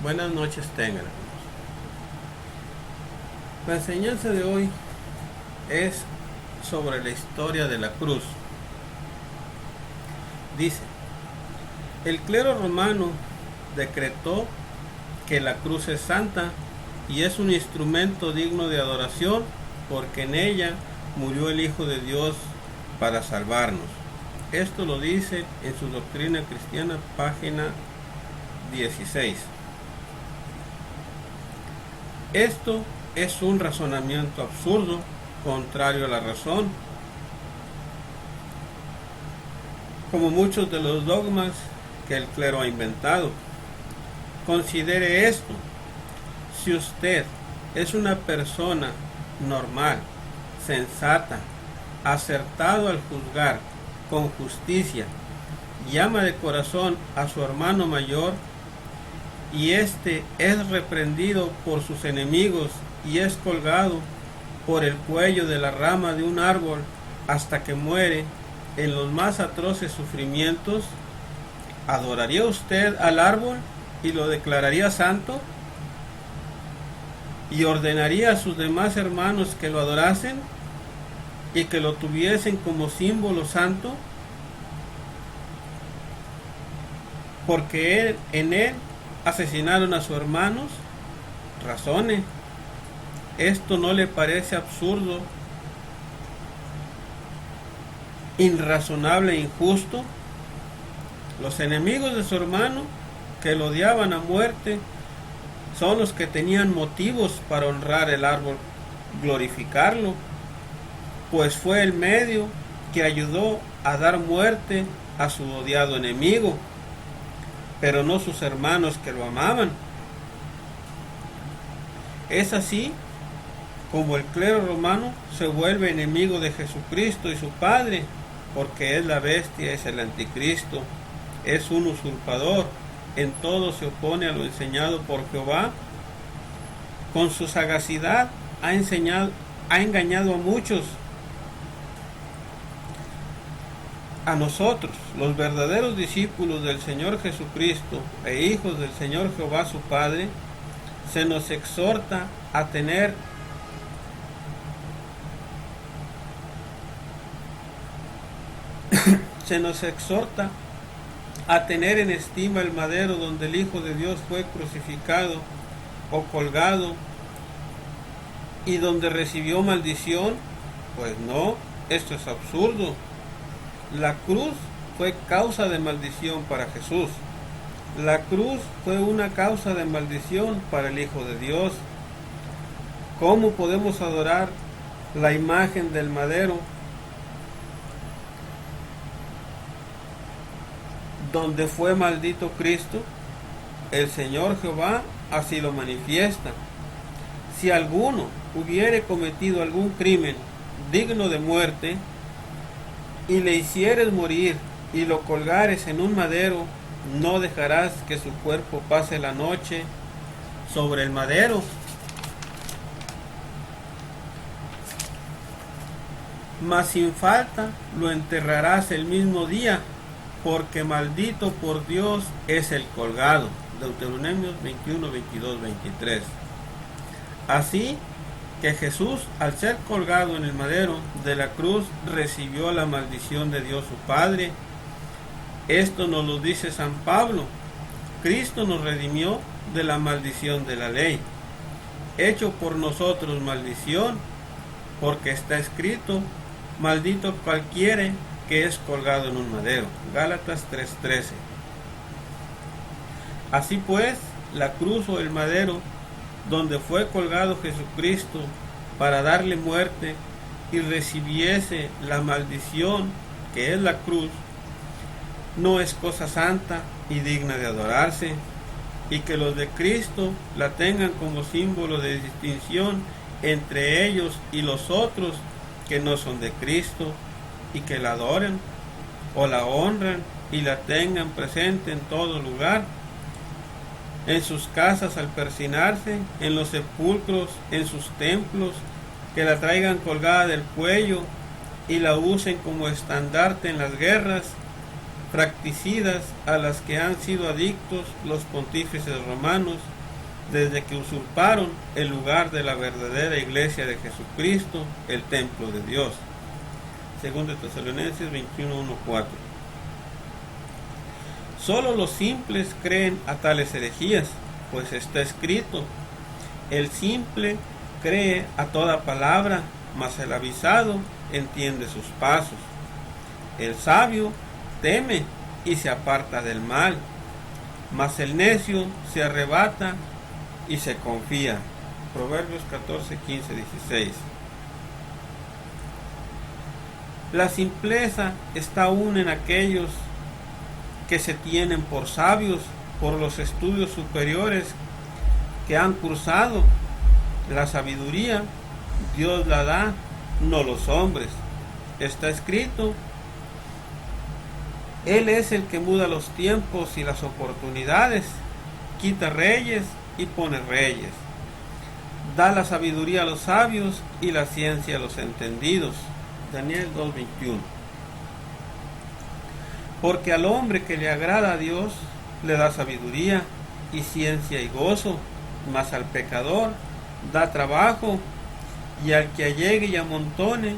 Buenas noches tengan. La enseñanza de hoy es sobre la historia de la cruz. Dice, el clero romano decretó que la cruz es santa y es un instrumento digno de adoración porque en ella murió el Hijo de Dios para salvarnos. Esto lo dice en su Doctrina Cristiana, página 16. Esto es un razonamiento absurdo, contrario a la razón, como muchos de los dogmas que el clero ha inventado. Considere esto: si usted es una persona normal, sensata, acertado al juzgar con justicia, y ama de corazón a su hermano mayor, y éste es reprendido por sus enemigos y es colgado por el cuello de la rama de un árbol hasta que muere en los más atroces sufrimientos, ¿adoraría usted al árbol y lo declararía santo? ¿Y ordenaría a sus demás hermanos que lo adorasen y que lo tuviesen como símbolo santo? Porque en él asesinaron a sus hermanos. Razone. ¿Esto no le parece absurdo, irrazonable e injusto? Los enemigos de su hermano, que lo odiaban a muerte, son los que tenían motivos para honrar el árbol, glorificarlo, pues fue el medio que ayudó a dar muerte a su odiado enemigo, pero no sus hermanos que lo amaban. Es así como el clero romano se vuelve enemigo de Jesucristo y su Padre, porque es la bestia, es el anticristo, es un usurpador, en todo se opone a lo enseñado por Jehová. Con su sagacidad ha engañado a muchos. A nosotros, los verdaderos discípulos del Señor Jesucristo e hijos del Señor Jehová su Padre, se nos exhorta a tener en estima el madero donde el Hijo de Dios fue crucificado o colgado y donde recibió maldición. Pues no, esto es absurdo. La cruz fue causa de maldición para Jesús. La cruz fue una causa de maldición para el Hijo de Dios. ¿Cómo podemos adorar la imagen del madero donde fue maldito Cristo? El Señor Jehová así lo manifiesta. Si alguno hubiere cometido algún crimen digno de muerte, y le hicieres morir, y lo colgares en un madero, no dejarás que su cuerpo pase la noche sobre el madero. Mas sin falta lo enterrarás el mismo día, porque maldito por Dios es el colgado. Deuteronomio 21, 22, 23. Así que Jesús, al ser colgado en el madero de la cruz, recibió la maldición de Dios su Padre. Esto nos lo dice San Pablo. Cristo nos redimió de la maldición de la ley, hecho por nosotros maldición, porque está escrito: maldito cualquiera que es colgado en un madero. Gálatas 3:13. Así pues, la cruz o el madero donde fue colgado Jesucristo para darle muerte y recibiese la maldición que es la cruz, no es cosa santa y digna de adorarse, y que los de Cristo la tengan como símbolo de distinción entre ellos y los otros que no son de Cristo, y que la adoren o la honran y la tengan presente en todo lugar, en sus casas al persinarse, en los sepulcros, en sus templos, que la traigan colgada del cuello y la usen como estandarte en las guerras, fratricidas a las que han sido adictos los pontífices romanos desde que usurparon el lugar de la verdadera iglesia de Jesucristo, el templo de Dios. 2 Tesalonicenses 21:1-4. Solo los simples creen a tales herejías, pues está escrito: el simple cree a toda palabra, mas el avisado entiende sus pasos. El sabio teme y se aparta del mal, mas el necio se arrebata y se confía. Proverbios 14:15-16. La simpleza está aún en aquellos que se tienen por sabios por los estudios superiores que han cursado. La sabiduría Dios la da, no los hombres. Está escrito: Él es el que muda los tiempos y las oportunidades, quita reyes y pone reyes, da la sabiduría a los sabios y la ciencia a los entendidos. Daniel 2:21. Porque al hombre que le agrada a Dios le da sabiduría y ciencia y gozo, mas al pecador da trabajo y al que allegue y amontone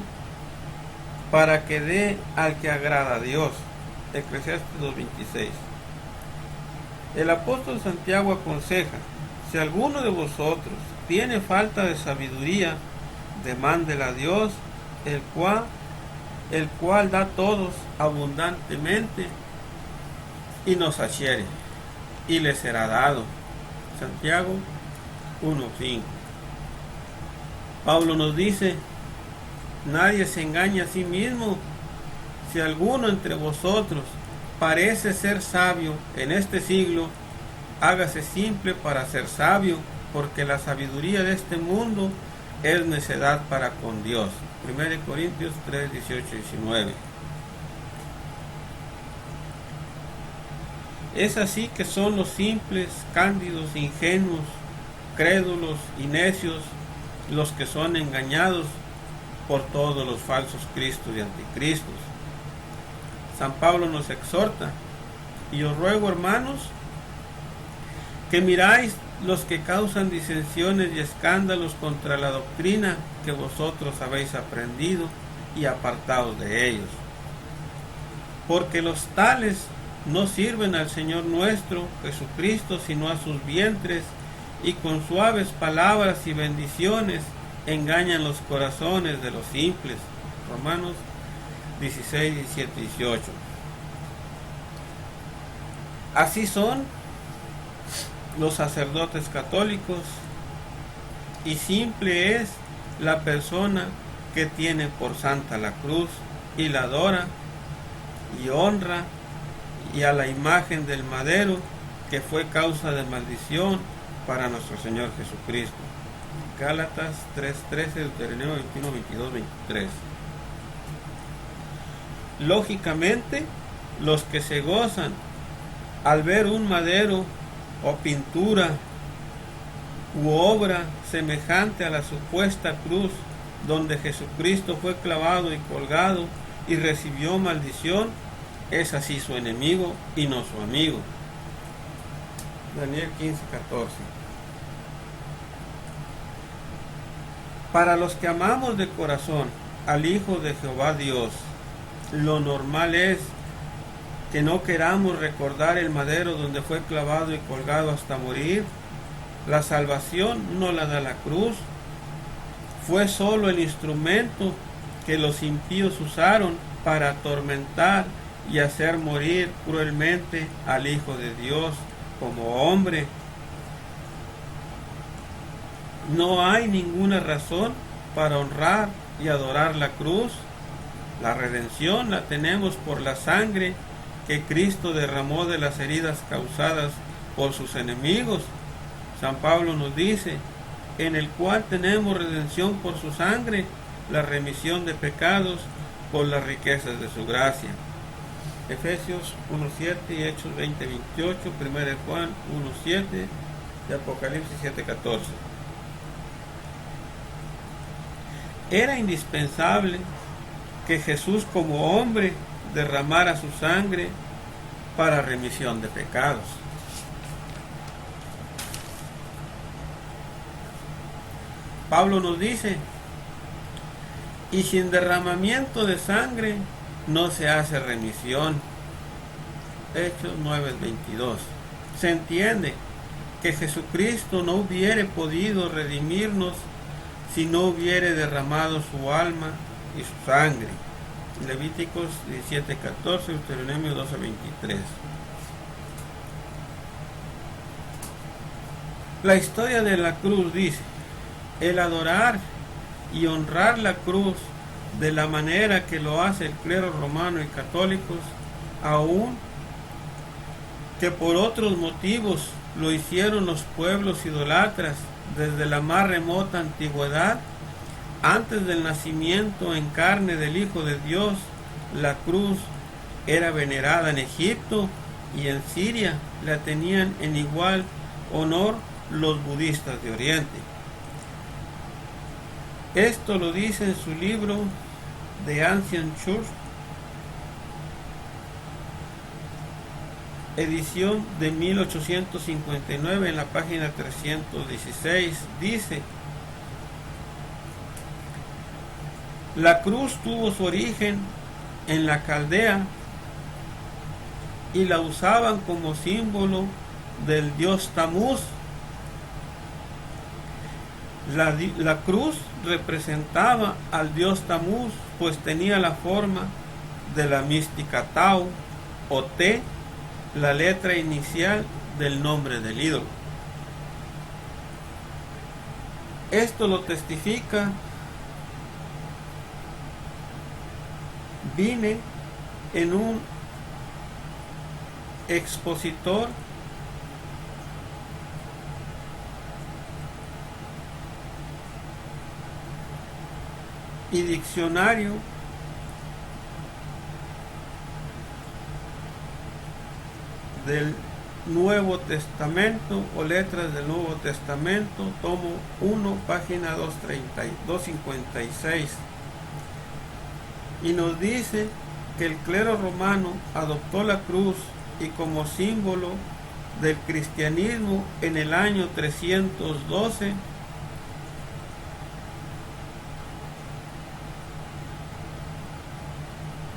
para que dé al que agrada a Dios. Eclesiastes 2:26. El apóstol Santiago aconseja: si alguno de vosotros tiene falta de sabiduría, demándela a Dios, el cual da a todos abundantemente y nos saciare, y le será dado. Santiago 1:5. Pablo nos dice: nadie se engaña a sí mismo. Si alguno entre vosotros parece ser sabio en este siglo, hágase simple para ser sabio, porque la sabiduría de este mundo es necedad para con Dios. 1 Corintios 3:18-19. Es así que son los simples, cándidos, ingenuos, crédulos y necios los que son engañados por todos los falsos cristos y anticristos. San Pablo nos exhorta: y os ruego, hermanos, que miráis los que causan disensiones y escándalos contra la doctrina que vosotros habéis aprendido, y apartaos de ellos. Porque los tales no sirven al Señor nuestro Jesucristo, sino a sus vientres, y con suaves palabras y bendiciones engañan los corazones de los simples. Romanos 16:17-18. Así son los sacerdotes católicos, y simple es la persona que tiene por santa la cruz y la adora y honra y a la imagen del madero, que fue causa de maldición para nuestro Señor Jesucristo. Gálatas 3:13, Deuteronomio 21:22-23. Lógicamente, los que se gozan al ver un madero o pintura u obra semejante a la supuesta cruz donde Jesucristo fue clavado y colgado y recibió maldición, es así su enemigo y no su amigo. Daniel 15:14. Para los que amamos de corazón al Hijo de Jehová Dios, lo normal es que no queramos recordar el madero donde fue clavado y colgado hasta morir. La salvación no la da la cruz. Fue solo el instrumento que los impíos usaron para atormentar y hacer morir cruelmente al Hijo de Dios como hombre. No hay ninguna razón para honrar y adorar la cruz. La redención la tenemos por la sangre que Cristo derramó de las heridas causadas por sus enemigos. San Pablo nos dice: en el cual tenemos redención por su sangre, la remisión de pecados por las riquezas de su gracia. Efesios 1:7 y Hechos 20:28, 1 Juan 1:7 y Apocalipsis 7:14. Era indispensable que Jesús como hombre derramara su sangre para remisión de pecados. Pablo nos dice, y sin derramamiento de sangre no se hace remisión. Hechos 9:22. Se entiende que Jesucristo no hubiere podido redimirnos si no hubiere derramado su alma y su sangre. Levíticos 17:14, Deuteronomio 12:23. La historia de la cruz dice, el adorar y honrar la cruz de la manera que lo hace el clero romano y católicos, aún que por otros motivos lo hicieron los pueblos idolatras desde la más remota antigüedad, antes del nacimiento en carne del Hijo de Dios, la cruz era venerada en Egipto y en Siria la tenían en igual honor los budistas de Oriente. Esto lo dice en su libro The Ancient Church, edición de 1859, en la página 316, dice: la cruz tuvo su origen en la Caldea y la usaban como símbolo del dios Tamuz. La cruz representaba al dios Tamuz, pues tenía la forma de la mística Tau o T, la letra inicial del nombre del ídolo. Esto lo testifica Vine en un expositor y diccionario del Nuevo Testamento o letras del Nuevo Testamento, tomo 1, página 256, y nos dice que el clero romano adoptó la cruz y como símbolo del cristianismo en el año 312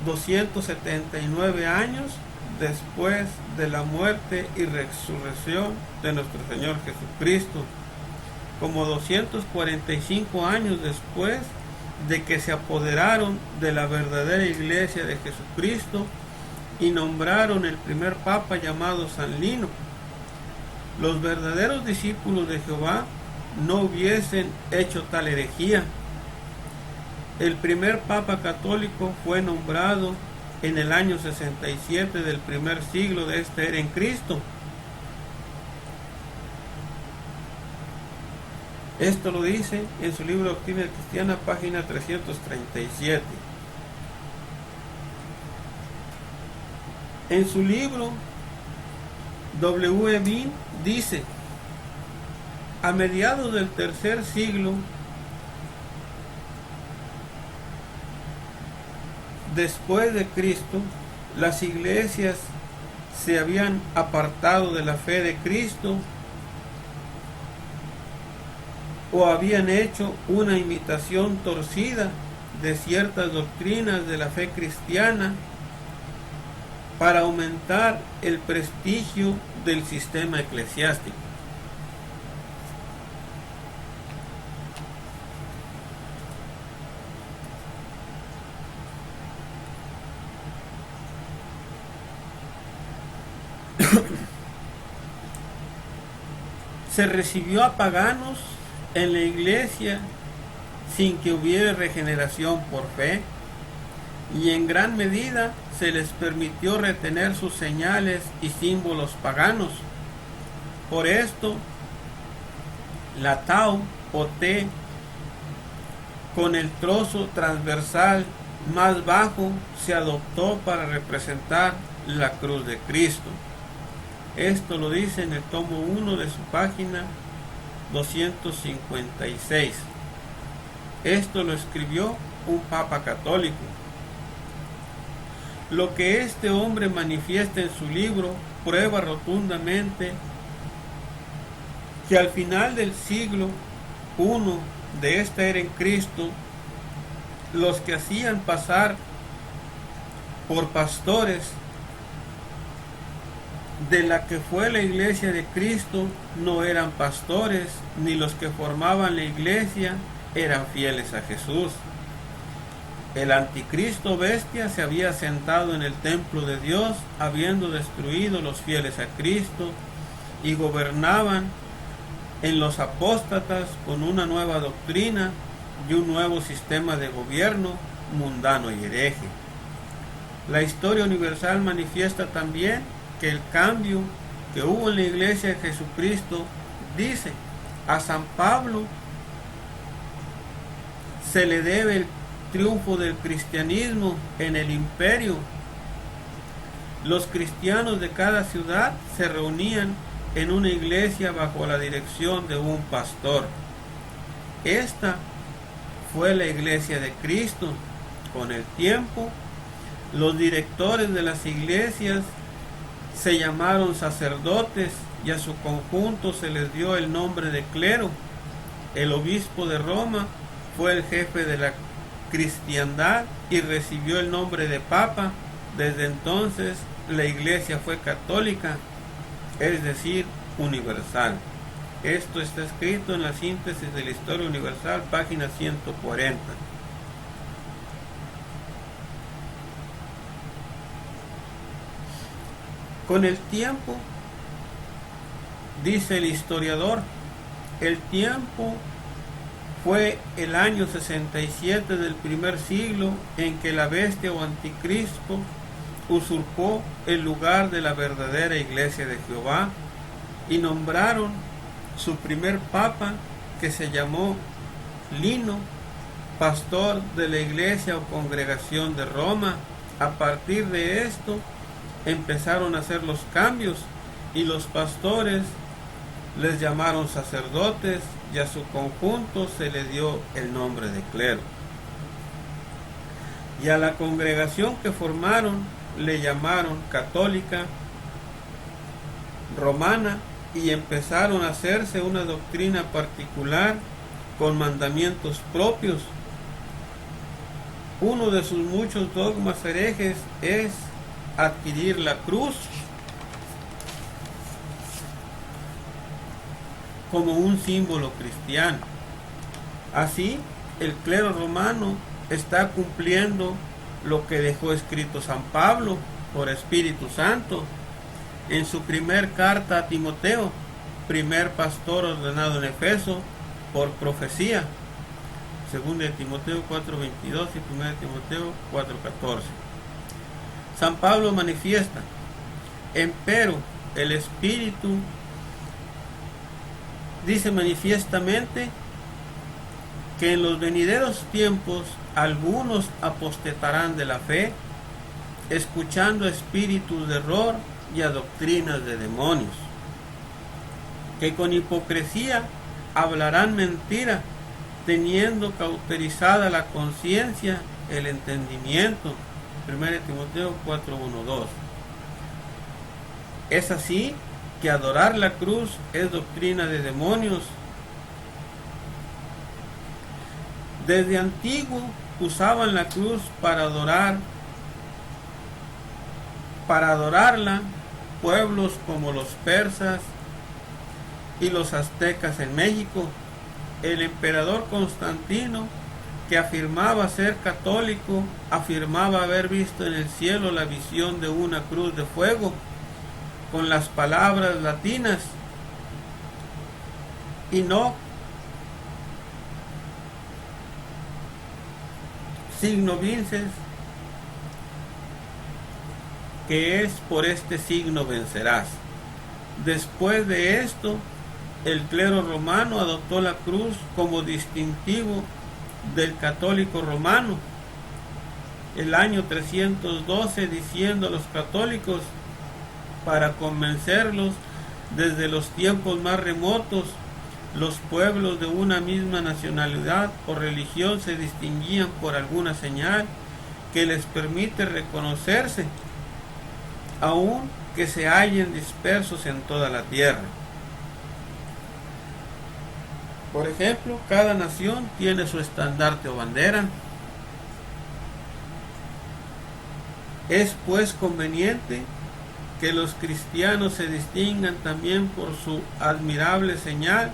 279 años después de la muerte y resurrección de nuestro Señor Jesucristo, como 245 años después de que se apoderaron de la verdadera iglesia de Jesucristo y nombraron el primer papa llamado San Lino. Los verdaderos discípulos de Jehová no hubiesen hecho tal herejía. El primer papa católico fue nombrado en el año 67 del primer siglo de esta era en Cristo. Esto lo dice en su libro Doctrina Cristiana, página 337. En su libro, W. Bean dice: a mediados del tercer siglo después de Cristo, las iglesias se habían apartado de la fe de Cristo o habían hecho una imitación torcida de ciertas doctrinas de la fe cristiana para aumentar el prestigio del sistema eclesiástico. Se recibió a paganos en la iglesia sin que hubiera regeneración por fe, y en gran medida se les permitió retener sus señales y símbolos paganos. Por esto, la Tau o T con el trozo transversal más bajo se adoptó para representar la cruz de Cristo. Esto lo dice en el tomo 1 de su página 256. Esto lo escribió un papa católico. Lo que este hombre manifiesta en su libro prueba rotundamente que al final del siglo I de esta era en Cristo, los que hacían pasar por pastores de la que fue la iglesia de Cristo no eran pastores, ni los que formaban la iglesia eran fieles a Jesús. El anticristo bestia se había sentado en el templo de Dios, habiendo destruido los fieles a Cristo, y gobernaban en los apóstatas con una nueva doctrina y un nuevo sistema de gobierno mundano y hereje. La historia universal manifiesta también que el cambio que hubo en la iglesia de Jesucristo, dice, a San Pablo se le debe el triunfo del cristianismo en el imperio. Los cristianos de cada ciudad se reunían en una iglesia bajo la dirección de un pastor. Esta fue la iglesia de Cristo. Con el tiempo, los directores de las iglesias se llamaron sacerdotes y a su conjunto se les dio el nombre de clero. El obispo de Roma fue el jefe de la cristiandad y recibió el nombre de papa. Desde entonces la iglesia fue católica, es decir, universal. Esto está escrito en la síntesis de la historia universal, página 140. Con el tiempo, dice el historiador, el tiempo fue el año 67 del primer siglo en que la bestia o anticristo usurpó el lugar de la verdadera iglesia de Jehová y nombraron su primer papa, que se llamó Lino, pastor de la iglesia o congregación de Roma. A partir de esto empezaron a hacer los cambios y los pastores les llamaron sacerdotes y a su conjunto se le dio el nombre de clero. Y a la congregación que formaron le llamaron católica, romana, y empezaron a hacerse una doctrina particular con mandamientos propios. Uno de sus muchos dogmas herejes es adquirir la cruz como un símbolo cristiano. Así, el clero romano está cumpliendo lo que dejó escrito San Pablo por Espíritu Santo en su primer carta a Timoteo, primer pastor ordenado en Efeso por profecía, 2 de Timoteo 4:22 y 1 de Timoteo 4:14. San Pablo manifiesta: empero el Espíritu dice manifiestamente que en los venideros tiempos algunos apostatarán de la fe, escuchando espíritus de error y a doctrinas de demonios, que con hipocresía hablarán mentira, teniendo cauterizada la conciencia, el entendimiento. 1 Timoteo 4:1-2. Es así que adorar la cruz es doctrina de demonios. Desde antiguo usaban la cruz para adorarla pueblos como los persas y los aztecas en México. El emperador Constantino, que afirmaba ser católico, afirmaba haber visto en el cielo la visión de una cruz de fuego con las palabras latinas y no signo vinces, que es por este signo vencerás. Después de esto, el clero romano adoptó la cruz como distintivo del católico romano. El año 312, diciendo a los católicos, para convencerlos, desde los tiempos más remotos, los pueblos de una misma nacionalidad o religión se distinguían por alguna señal que les permite reconocerse, aun que se hallen dispersos en toda la tierra. Por ejemplo, cada nación tiene su estandarte o bandera. Es pues conveniente que los cristianos se distingan también por su admirable señal,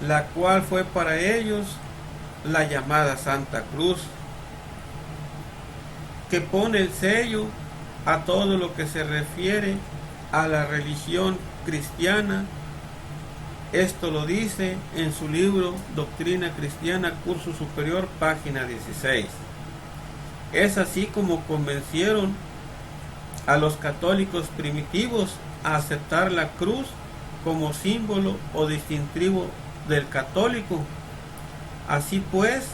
la cual fue para ellos la llamada Santa Cruz, que pone el sello a todo lo que se refiere a la religión cristiana. Esto lo dice en su libro Doctrina Cristiana, Curso Superior, página 16. Es así como convencieron a los católicos primitivos a aceptar la cruz como símbolo o distintivo del católico. Así pues,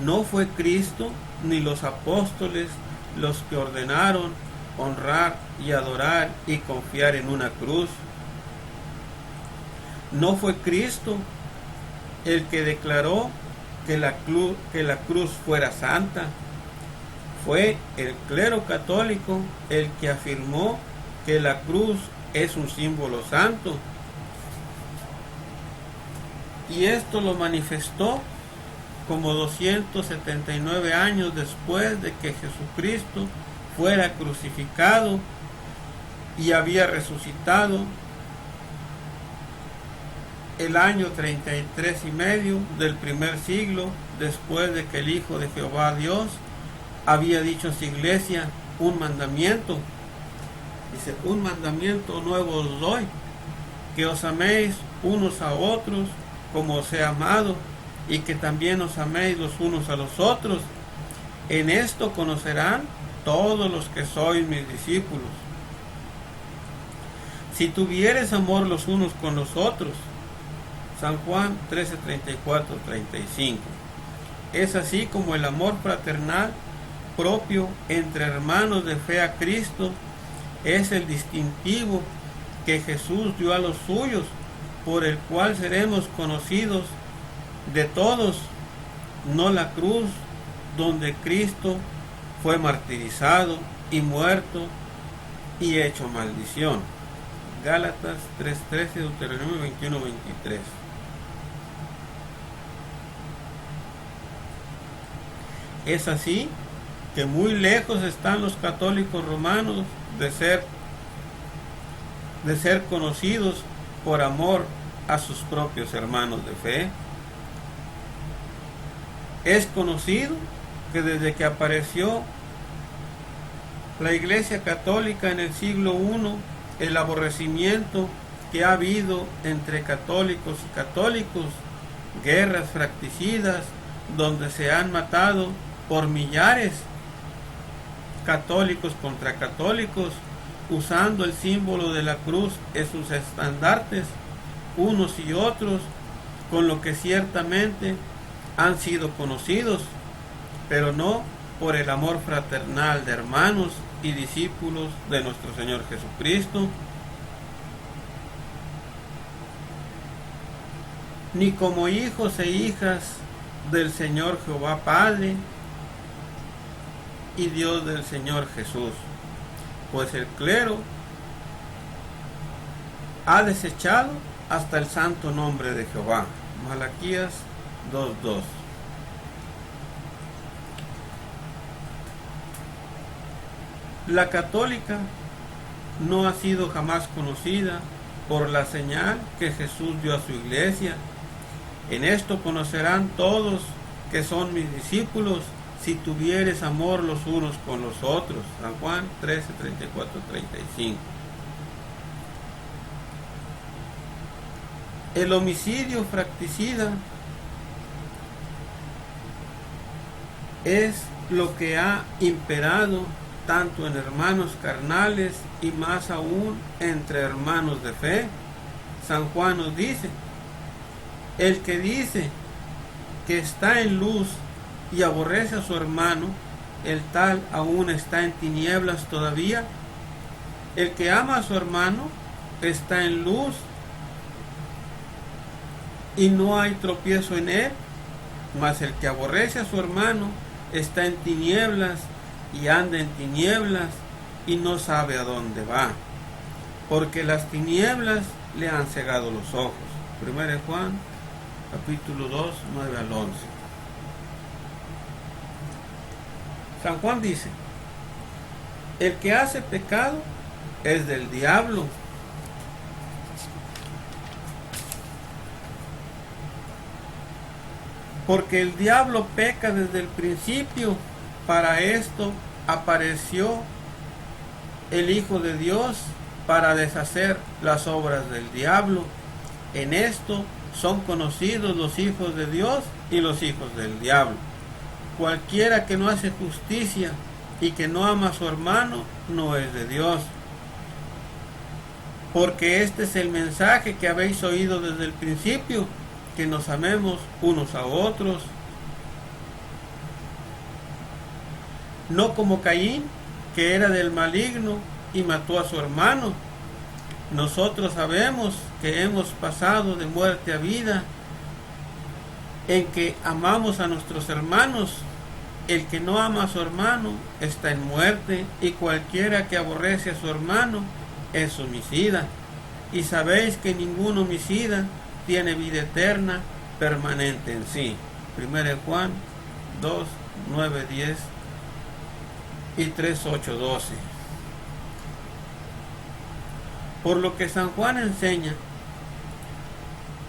no fue Cristo ni los apóstoles los que ordenaron honrar y adorar y confiar en una cruz. No fue Cristo el que declaró que la cruz fuera santa. Fue el clero católico el que afirmó que la cruz es un símbolo santo. Y esto lo manifestó como 279 años después de que Jesucristo fuera crucificado y había resucitado, el año 33 y medio del primer siglo, después de que el Hijo de Jehová Dios había dicho a su iglesia un mandamiento. Dice: un mandamiento nuevo os doy, que os améis unos a otros como os he amado, y que también os améis los unos a los otros. En esto conocerán todos los que sois mis discípulos, si tuvieres amor los unos con los otros. San Juan 13, 34, 35. Es así como el amor fraternal propio entre hermanos de fe a Cristo es el distintivo que Jesús dio a los suyos, por el cual seremos conocidos de todos, no la cruz donde Cristo fue martirizado y muerto y hecho maldición. Gálatas 3:13, Deuteronomio 21:23. Es así que muy lejos están los católicos romanos de ser conocidos por amor a sus propios hermanos de fe. Es conocido que desde que apareció la Iglesia Católica en el siglo I, el aborrecimiento que ha habido entre católicos y católicos, guerras fratricidas donde se han matado por millares católicos contra católicos, usando el símbolo de la cruz en sus estandartes, unos y otros, con lo que ciertamente han sido conocidos, pero no por el amor fraternal de hermanos y discípulos de nuestro Señor Jesucristo, ni como hijos e hijas del Señor Jehová Padre y Dios del Señor Jesús, pues el clero ha desechado hasta el santo nombre de Jehová. Malaquías 2:2. La católica no ha sido jamás conocida por la señal que Jesús dio a su iglesia. En esto conocerán todos que son mis discípulos, si tuvieres amor los unos con los otros. San Juan 13, 34, 35. El homicidio fratricida es lo que ha imperado tanto en hermanos carnales y más aún entre hermanos de fe. San Juan nos dice: el que dice que está en luz y aborrece a su hermano, el tal aún está en tinieblas todavía. El que ama a su hermano está en luz y no hay tropiezo en él, mas el que aborrece a su hermano está en tinieblas y anda en tinieblas y no sabe a dónde va, porque las tinieblas le han cegado los ojos. 1 Juan, capítulo 2, 9 al 11. San Juan dice: el que hace pecado es del diablo, porque el diablo peca desde el principio. Para esto apareció el Hijo de Dios, para deshacer las obras del diablo. En esto son conocidos los hijos de Dios y los hijos del diablo. Cualquiera que no hace justicia y que no ama a su hermano no es de Dios. Porque este es el mensaje que habéis oído desde el principio, que nos amemos unos a otros. No como Caín, que era del maligno y mató a su hermano. Nosotros sabemos que hemos pasado de muerte a vida, en que amamos a nuestros hermanos. El que no ama a su hermano está en muerte, y cualquiera que aborrece a su hermano es homicida. Y sabéis que ningún homicida tiene vida eterna permanente en sí. 1 Juan 2, 9, 10 y 3, 8, 12. Por lo que San Juan enseña,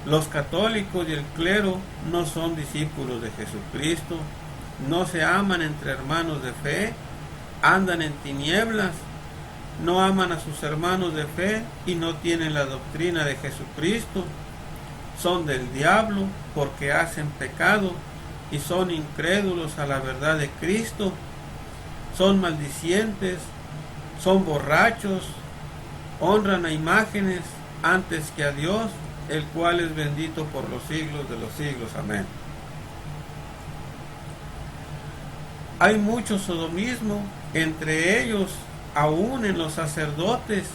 los católicos y el clero no son discípulos de Jesucristo, no se aman entre hermanos de fe, andan en tinieblas, no aman a sus hermanos de fe y no tienen la doctrina de Jesucristo. Son del diablo porque hacen pecado y son incrédulos a la verdad de Cristo. Son maldicientes, son borrachos, honran a imágenes antes que a Dios, el cual es bendito por los siglos de los siglos. Amén. Hay mucho sodomismo, entre ellos aún en los sacerdotes,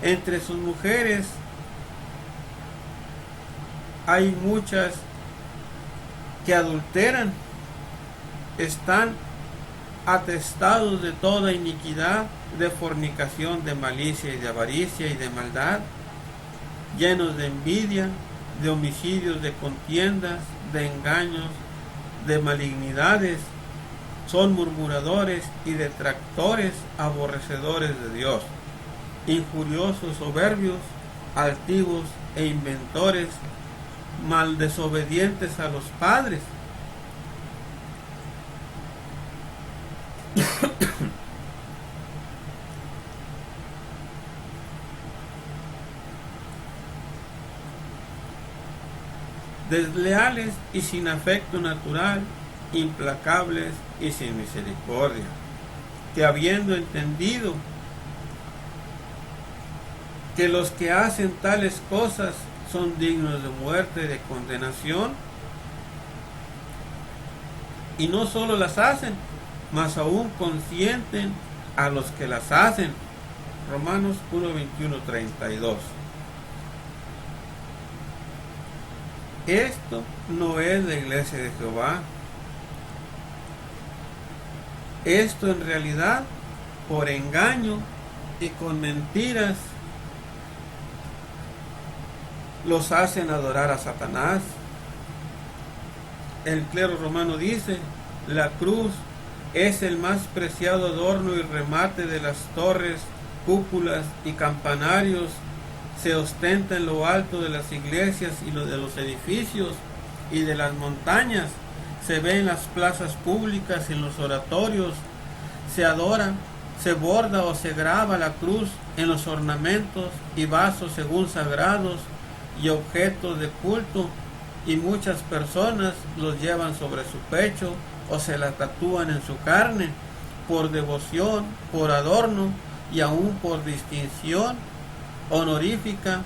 entre sus mujeres hay muchas que adulteran, están atestados de toda iniquidad, de fornicación, de malicia y de avaricia y de maldad, llenos de envidia, de homicidios, de contiendas, de engaños, de malignidades, son murmuradores y detractores, aborrecedores de Dios, injuriosos, soberbios, altivos e inventores, mal desobedientes a los padres, desleales y sin afecto natural, implacables y sin misericordia, que habiendo entendido que los que hacen tales cosas son dignos de muerte y de condenación, y no solo las hacen, mas aún consienten a los que las hacen. Romanos 1, 21, 32. Esto no es la iglesia de Jehová. Esto en realidad, por engaño y con mentiras, los hacen adorar a Satanás. El clero romano dice: la cruz es el más preciado adorno y remate de las torres, cúpulas y campanarios. Se ostenta en lo alto de las iglesias y de los edificios y de las montañas. Se ve en las plazas públicas, en los oratorios. Se adora, se borda o se graba la cruz en los ornamentos y vasos según sagrados y objetos de culto, y muchas personas los llevan sobre su pecho o se la tatúan en su carne por devoción, por adorno y aún por distinción honorífica.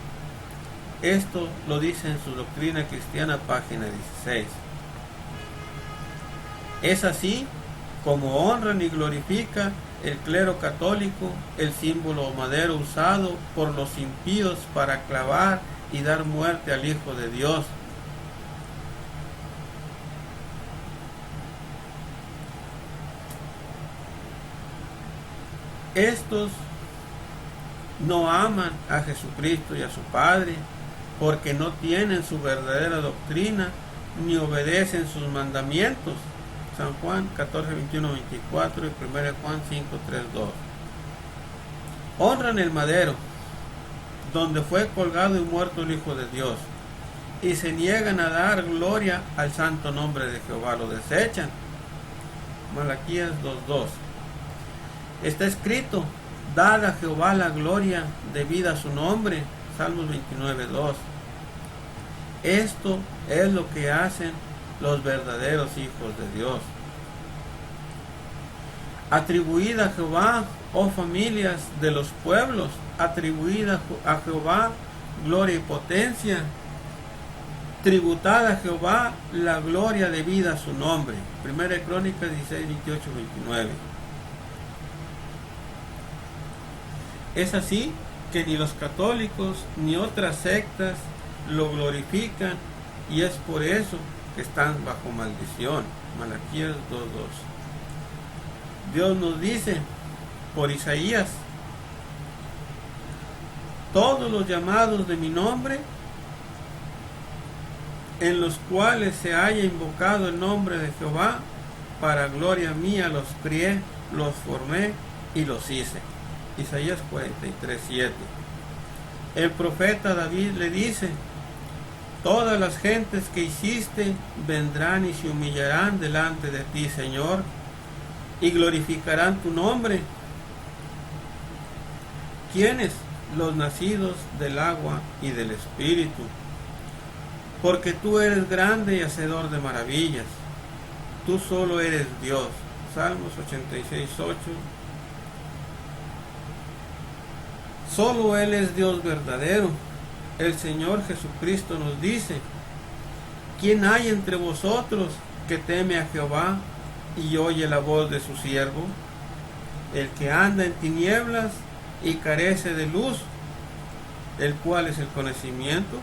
Esto lo dice en su Doctrina Cristiana, página 16. Es así como honran y glorifica el clero católico el símbolo o madero usado por los impíos para clavar y dar muerte al Hijo de Dios. Estos no aman a Jesucristo y a su Padre, porque no tienen su verdadera doctrina, ni obedecen sus mandamientos. San Juan 14, 21, 24 y 1 Juan 5, 3, 2. Honran el madero, donde fue colgado y muerto el Hijo de Dios, y se niegan a dar gloria al santo nombre de Jehová, lo desechan. Malaquías 2:2. Está escrito: dad a Jehová la gloria debida a su nombre. Salmos 29:2. Esto es lo que hacen los verdaderos hijos de Dios. Atribuid a Jehová, oh familias de los pueblos, atribuid a Jehová gloria y potencia. Tributad a Jehová la gloria debida a su nombre. Primera Crónicas 16, 28, 29. Es así que ni los católicos ni otras sectas lo glorifican, y es por eso que están bajo maldición. Malaquías 2:2. Dios nos dice por Isaías: todos los llamados de mi nombre, en los cuales se haya invocado el nombre de Jehová, para gloria mía los crié, los formé y los hice. Isaías 43:7. El profeta David le dice: todas las gentes que hiciste vendrán y se humillarán delante de ti, Señor, y glorificarán tu nombre. ¿Quiénes? Los nacidos del agua y del Espíritu, porque tú eres grande y hacedor de maravillas. Tú solo eres Dios. Salmos 86:8. Solo Él es Dios verdadero. El Señor Jesucristo nos dice: ¿quién hay entre vosotros que teme a Jehová y oye la voz de su siervo? El que anda en tinieblas y carece de luz, el cual es el conocimiento,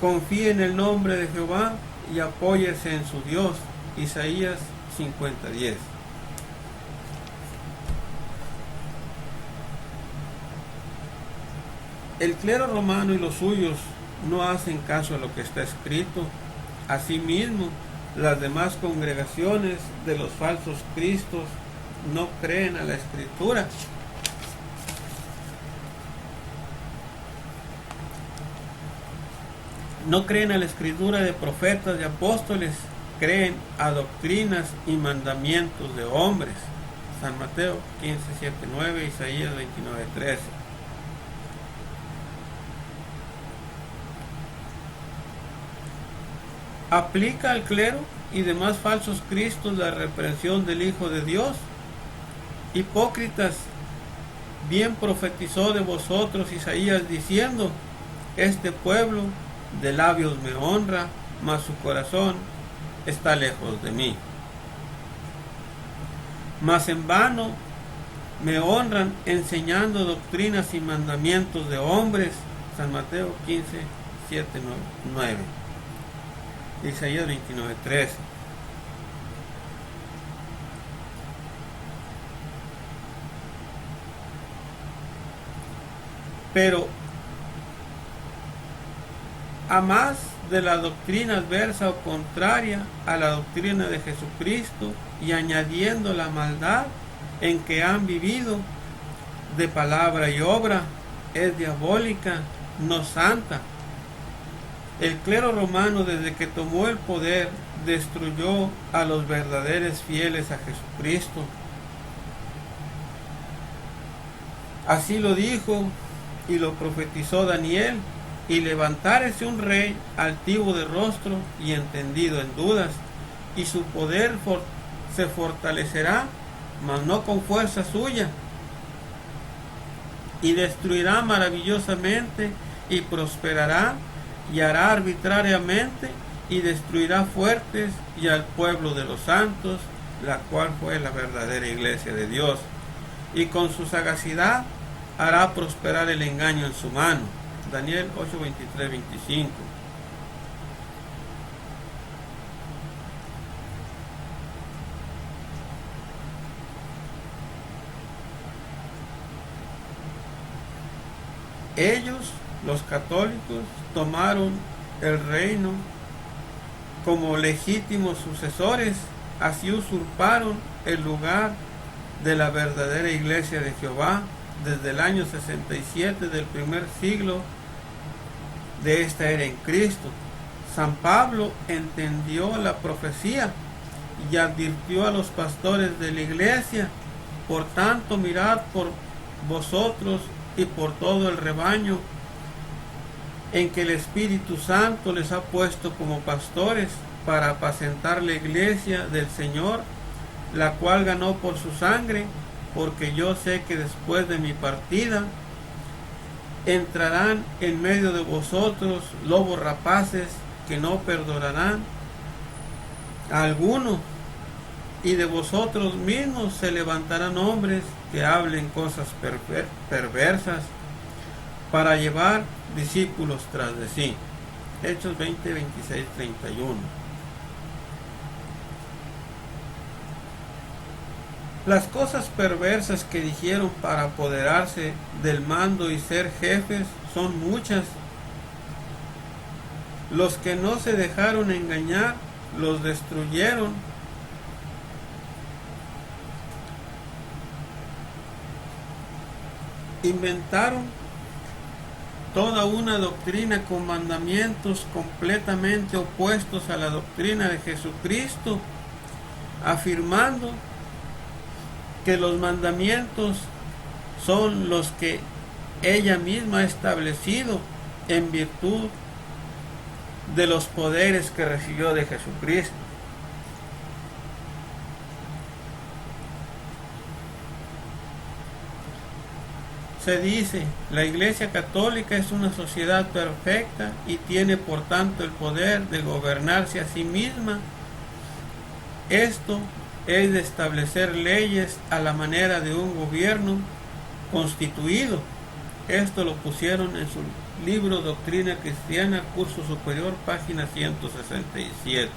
confíe en el nombre de Jehová y apóyese en su Dios. Isaías 50:10. El clero romano y los suyos no hacen caso a lo que está escrito. Asimismo, las demás congregaciones de los falsos cristos no creen a la Escritura. No creen a la Escritura de profetas y apóstoles, creen a doctrinas y mandamientos de hombres. San Mateo 15:7-9, Isaías 29:13. ¿Aplica al clero y demás falsos cristos la reprensión del Hijo de Dios? Hipócritas, bien profetizó de vosotros Isaías diciendo: este pueblo de labios me honra, mas su corazón está lejos de mí. Mas en vano me honran enseñando doctrinas y mandamientos de hombres. San Mateo 15:7-9. Isaías 29:13. Pero a más de la doctrina adversa o contraria a la doctrina de Jesucristo, y añadiendo la maldad en que han vivido de palabra y obra, es diabólica, no santa. El clero romano, desde que tomó el poder, destruyó a los verdaderos fieles a Jesucristo. Así lo dijo y lo profetizó Daniel: y levantárese un rey altivo de rostro y entendido en dudas, y su poder se fortalecerá, mas no con fuerza suya, y destruirá maravillosamente, y prosperará, y hará arbitrariamente, y destruirá fuertes y al pueblo de los santos, la cual fue la verdadera iglesia de Dios, y con su sagacidad hará prosperar el engaño en su mano. Daniel 8:23-25. Ellos, los católicos, tomaron el reino como legítimos sucesores, así usurparon el lugar de la verdadera iglesia de Jehová desde el año 67 del primer siglo de esta era en Cristo. San Pablo entendió la profecía y advirtió a los pastores de la iglesia: por tanto, mirad por vosotros y por todo el rebaño en que el Espíritu Santo les ha puesto como pastores para apacentar la iglesia del Señor, la cual ganó por su sangre, porque yo sé que después de mi partida entrarán en medio de vosotros lobos rapaces que no perdonarán a alguno, y de vosotros mismos se levantarán hombres que hablen cosas perversas para llevar discípulos tras de sí. Hechos 20, 26, 31. Las cosas perversas que dijeron para apoderarse del mando y ser jefes son muchas. Los que no se dejaron engañar los destruyeron. Inventaron toda una doctrina con mandamientos completamente opuestos a la doctrina de Jesucristo, afirmando que los mandamientos son los que ella misma ha establecido en virtud de los poderes que recibió de Jesucristo. Se dice, la Iglesia Católica es una sociedad perfecta y tiene por tanto el poder de gobernarse a sí misma. Esto es de establecer leyes a la manera de un gobierno constituido. Esto lo pusieron en su libro Doctrina Cristiana, curso superior, página 167.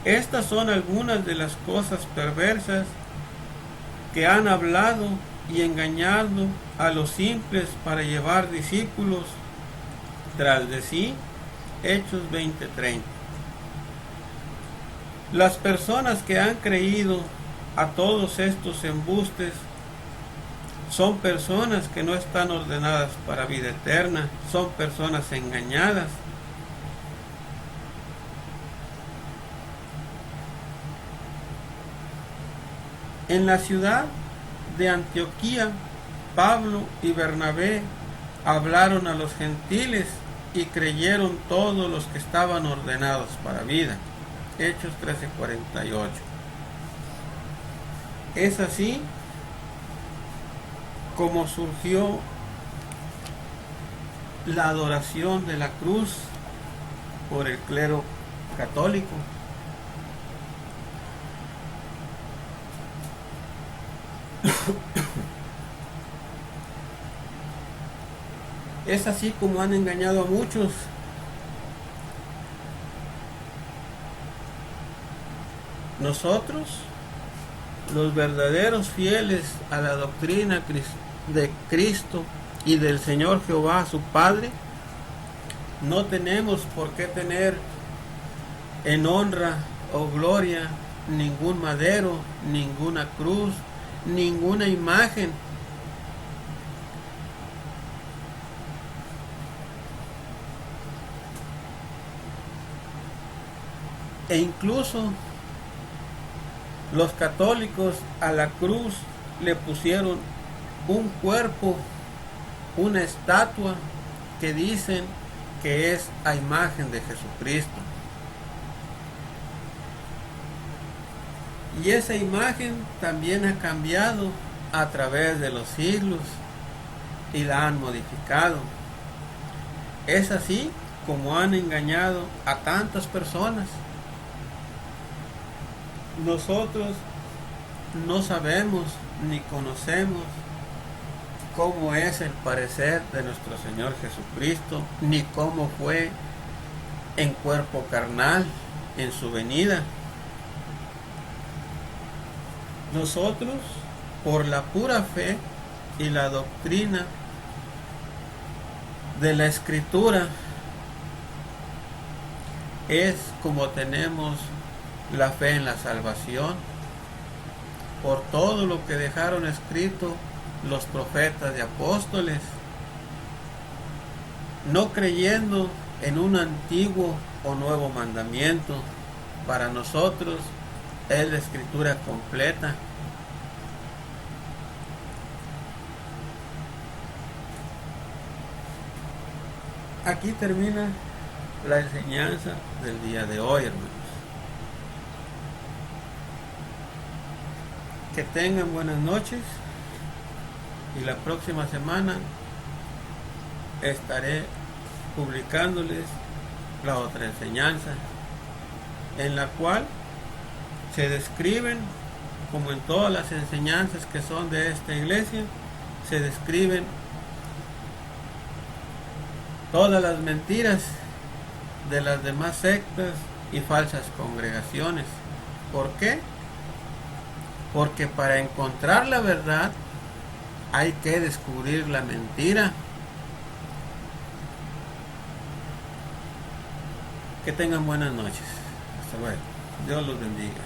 Estas son algunas de las cosas perversas que han hablado y engañado a los simples para llevar discípulos tras de sí. Hechos 20:30. Las personas que han creído a todos estos embustes son personas que no están ordenadas para vida eterna, son personas engañadas. En la ciudad de Antioquía, Pablo y Bernabé hablaron a los gentiles y creyeron todos los que estaban ordenados para vida. Hechos 13:48. Es así como surgió la adoración de la cruz por el clero católico. Es así como han engañado a muchos. Nosotros, los verdaderos fieles a la doctrina de Cristo y del Señor Jehová, su Padre, no tenemos por qué tener en honra o gloria ningún madero, ninguna cruz, ninguna imagen. E incluso los católicos a la cruz le pusieron un cuerpo, una estatua que dicen que es a imagen de Jesucristo. Y esa imagen también ha cambiado a través de los siglos y la han modificado. Es así como han engañado a tantas personas. Nosotros no sabemos ni conocemos cómo es el parecer de nuestro Señor Jesucristo, ni cómo fue en cuerpo carnal en su venida. Nosotros, por la pura fe y la doctrina de la Escritura es como tenemos la fe en la salvación, por todo lo que dejaron escrito los profetas y apóstoles, no creyendo en un antiguo o nuevo mandamiento. Para nosotros es la Escritura completa. Aquí termina la enseñanza del día de hoy, hermanos. Que tengan buenas noches y la próxima semana estaré publicándoles la otra enseñanza, en la cual se describen, como en todas las enseñanzas que son de esta iglesia, se describen todas las mentiras de las demás sectas y falsas congregaciones. ¿Por qué? Porque para encontrar la verdad hay que descubrir la mentira. Que tengan buenas noches. Hasta luego. Dios los bendiga.